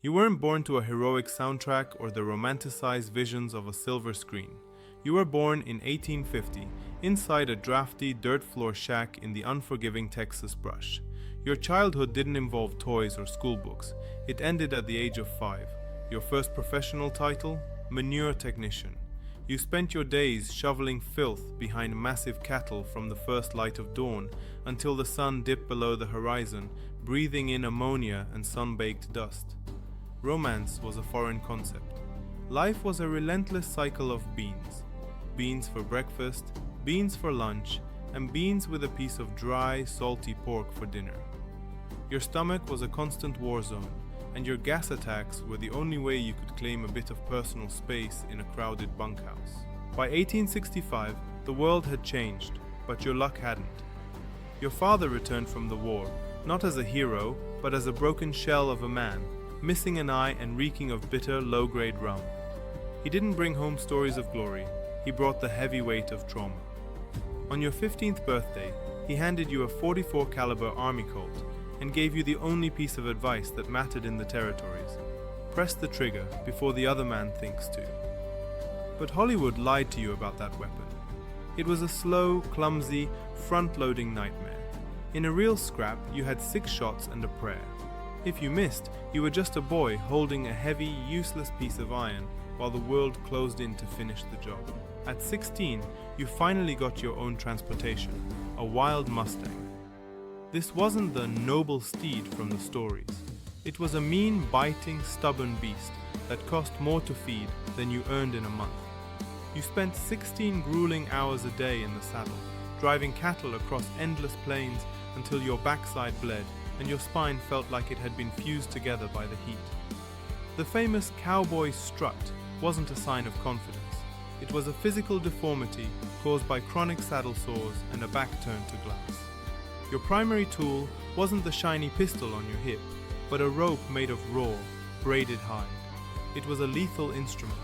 You weren't born to a heroic soundtrack or the romanticized visions of a silver screen. You were born in 1850, inside a drafty, dirt floor shack in the unforgiving Texas brush. Your childhood didn't involve toys or schoolbooks. It ended at the age of 5. Your first professional title? Manure technician. You spent your days shoveling filth behind massive cattle from the first light of dawn until the sun dipped below the horizon, breathing in ammonia and sun-baked dust. Romance was a foreign concept. Life was a relentless cycle of beans. Beans for breakfast, beans for lunch, and beans with a piece of dry, salty pork for dinner. Your stomach was a constant war zone, and your gas attacks were the only way you could claim a bit of personal space in a crowded bunkhouse. By 1865, the world had changed, but your luck hadn't. Your father returned from the war, not as a hero, but as a broken shell of a man, missing an eye and reeking of bitter, low-grade rum. He didn't bring home stories of glory, he brought the heavy weight of trauma. On your 15th birthday, he handed you a .44 caliber Army Colt and gave you the only piece of advice that mattered in the territories. Press the trigger before the other man thinks to. But Hollywood lied to you about that weapon. It was a slow, clumsy, front-loading nightmare. In a real scrap, you had 6 shots and a prayer. If you missed, you were just a boy holding a heavy, useless piece of iron while the world closed in to finish the job. At 16, you finally got your own transportation, a wild Mustang. This wasn't the noble steed from the stories. It was a mean, biting, stubborn beast that cost more to feed than you earned in a month. You spent 16 grueling hours a day in the saddle, driving cattle across endless plains until your backside bled and your spine felt like it had been fused together by the heat. The famous cowboy strut wasn't a sign of confidence. It was a physical deformity caused by chronic saddle sores and a back turned to glass. Your primary tool wasn't the shiny pistol on your hip, but a rope made of raw, braided hide. It was a lethal instrument.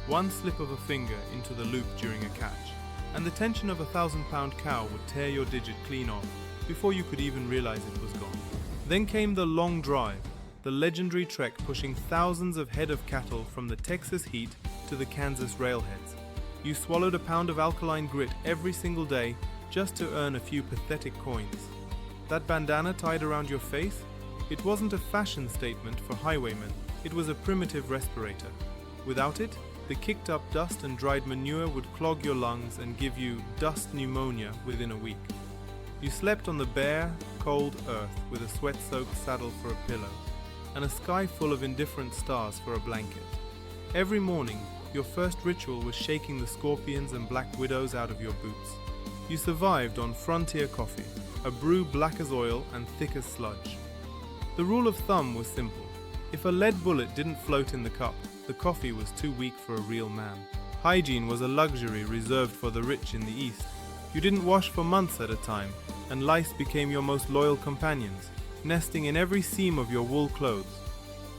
One slip of a finger into the loop during a catch, and the tension of a 1,000-pound cow would tear your digit clean off before you could even realize it was gone. Then came the long drive, the legendary trek pushing thousands of head of cattle from the Texas heat to the Kansas railheads. You swallowed a pound of alkaline grit every single day just to earn a few pathetic coins. That bandana tied around your face? It wasn't a fashion statement for highwaymen, it was a primitive respirator. Without it, the kicked up dust and dried manure would clog your lungs and give you dust pneumonia within a week. You slept on the bare, cold earth with a sweat-soaked saddle for a pillow, and a sky full of indifferent stars for a blanket. Every morning, your first ritual was shaking the scorpions and black widows out of your boots. You survived on frontier coffee, a brew black as oil and thick as sludge. The rule of thumb was simple. If a lead bullet didn't float in the cup, the coffee was too weak for a real man. Hygiene was a luxury reserved for the rich in the East. You didn't wash for months at a time, and lice became your most loyal companions, nesting in every seam of your wool clothes.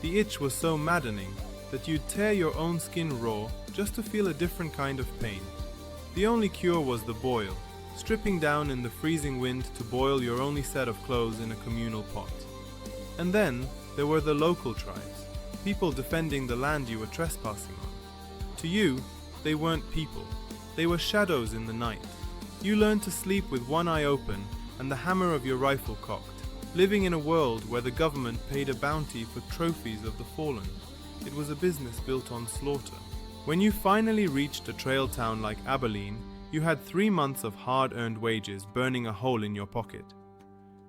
The itch was so maddening that you'd tear your own skin raw just to feel a different kind of pain. The only cure was the boil, stripping down in the freezing wind to boil your only set of clothes in a communal pot. And then there were the local tribes, people defending the land you were trespassing on. To you, they weren't people, they were shadows in the night. You learned to sleep with one eye open and the hammer of your rifle cocked, living in a world where the government paid a bounty for trophies of the fallen. It was a business built on slaughter. When you finally reached a trail town like Abilene, you had 3 months of hard-earned wages burning a hole in your pocket.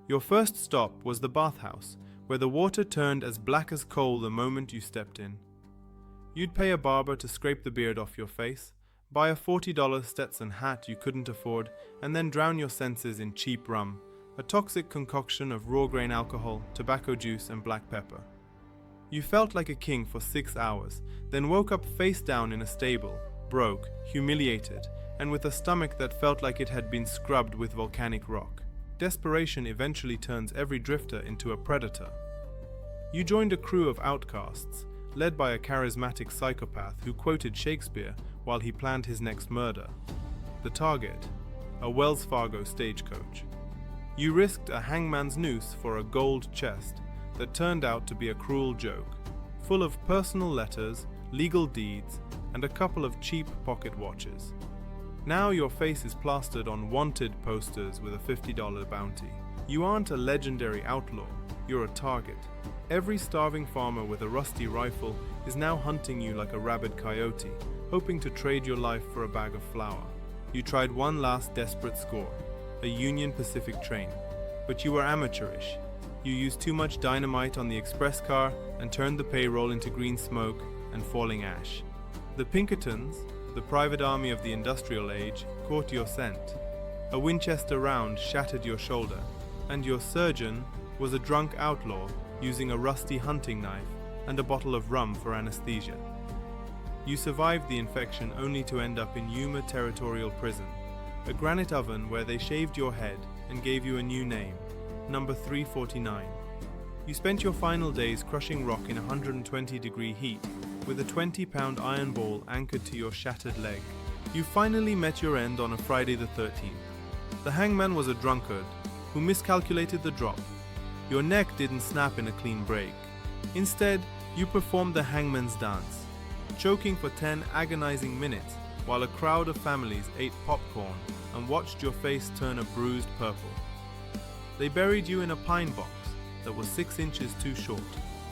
Your first stop was the bathhouse, where the water turned as black as coal the moment you stepped in. You'd pay a barber to scrape the beard off your face, buy a $40 Stetson hat you couldn't afford, and then drown your senses in cheap rum, a toxic concoction of raw grain alcohol, tobacco juice, and black pepper. You felt like a king for 6 hours, then woke up face down in a stable, broke, humiliated, and with a stomach that felt like it had been scrubbed with volcanic rock. Desperation eventually turns every drifter into a predator. You joined a crew of outcasts, led by a charismatic psychopath who quoted Shakespeare while he planned his next murder. The target, a Wells Fargo stagecoach. You risked a hangman's noose for a gold chest that turned out to be a cruel joke. full of personal letters, legal deeds, and a couple of cheap pocket watches. Now your face is plastered on wanted posters with a $50 bounty. You aren't a legendary outlaw, you're a target. Every starving farmer with a rusty rifle is now hunting you like a rabid coyote, hoping to trade your life for a bag of flour. You tried one last desperate score, a Union Pacific train, but you were amateurish. You used too much dynamite on the express car and turned the payroll into green smoke and falling ash. The Pinkertons, the private army of the industrial age, caught your scent. A Winchester round shattered your shoulder, and your surgeon was a drunk outlaw using a rusty hunting knife and a bottle of rum for anesthesia. You survived the infection only to end up in Yuma Territorial Prison, a granite oven where they shaved your head and gave you a new name, number 349. You spent your final days crushing rock in 120-degree heat with a 20-pound iron ball anchored to your shattered leg. You finally met your end on a Friday the 13th. The hangman was a drunkard who miscalculated the drop. Your neck didn't snap in a clean break. Instead, you performed the hangman's dance, choking for 10 agonizing minutes while a crowd of families ate popcorn and watched your face turn a bruised purple. They buried you in a pine box that was 6 inches too short,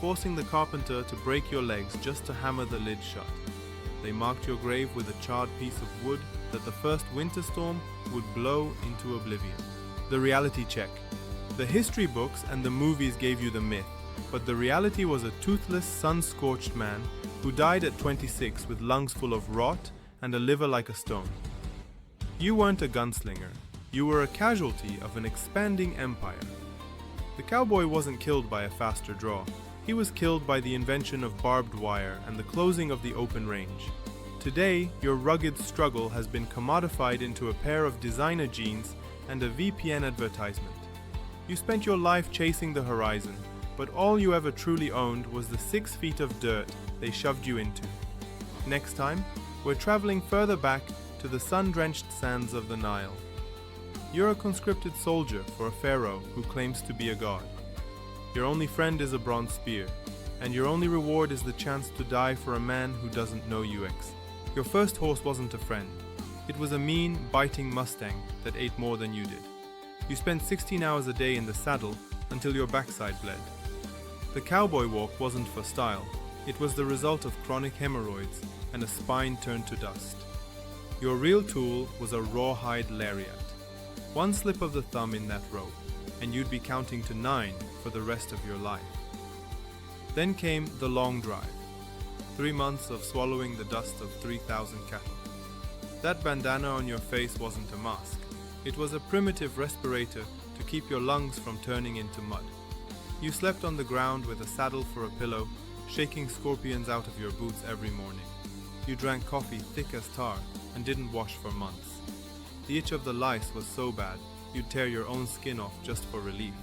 forcing the carpenter to break your legs just to hammer the lid shut. They marked your grave with a charred piece of wood that the first winter storm would blow into oblivion. The reality check. The history books and the movies gave you the myth, but the reality was a toothless, sun-scorched man who died at 26 with lungs full of rot and a liver like a stone. You weren't a gunslinger. You were a casualty of an expanding empire. The cowboy wasn't killed by a faster draw. He was killed by the invention of barbed wire and the closing of the open range. Today, your rugged struggle has been commodified into a pair of designer jeans and a VPN advertisement. You spent your life chasing the horizon, but all you ever truly owned was the 6 feet of dirt they shoved you into. Next time, we're traveling further back to the sun-drenched sands of the Nile. You're a conscripted soldier for a pharaoh who claims to be a god. Your only friend is a bronze spear, and your only reward is the chance to die for a man who doesn't know UX. Your first horse wasn't a friend. It was a mean, biting Mustang that ate more than you did. You spent 16 hours a day in the saddle until your backside bled. The cowboy walk wasn't for style. It was the result of chronic hemorrhoids and a spine turned to dust. Your real tool was a rawhide lariat. One slip of the thumb in that rope, and you'd be counting to 9 for the rest of your life. Then came the long drive. 3 months of swallowing the dust of 3,000 cattle. That bandana on your face wasn't a mask. It was a primitive respirator to keep your lungs from turning into mud. You slept on the ground with a saddle for a pillow, shaking scorpions out of your boots every morning. You drank coffee thick as tar and didn't wash for months. The itch of the lice was so bad, you'd tear your own skin off just for relief.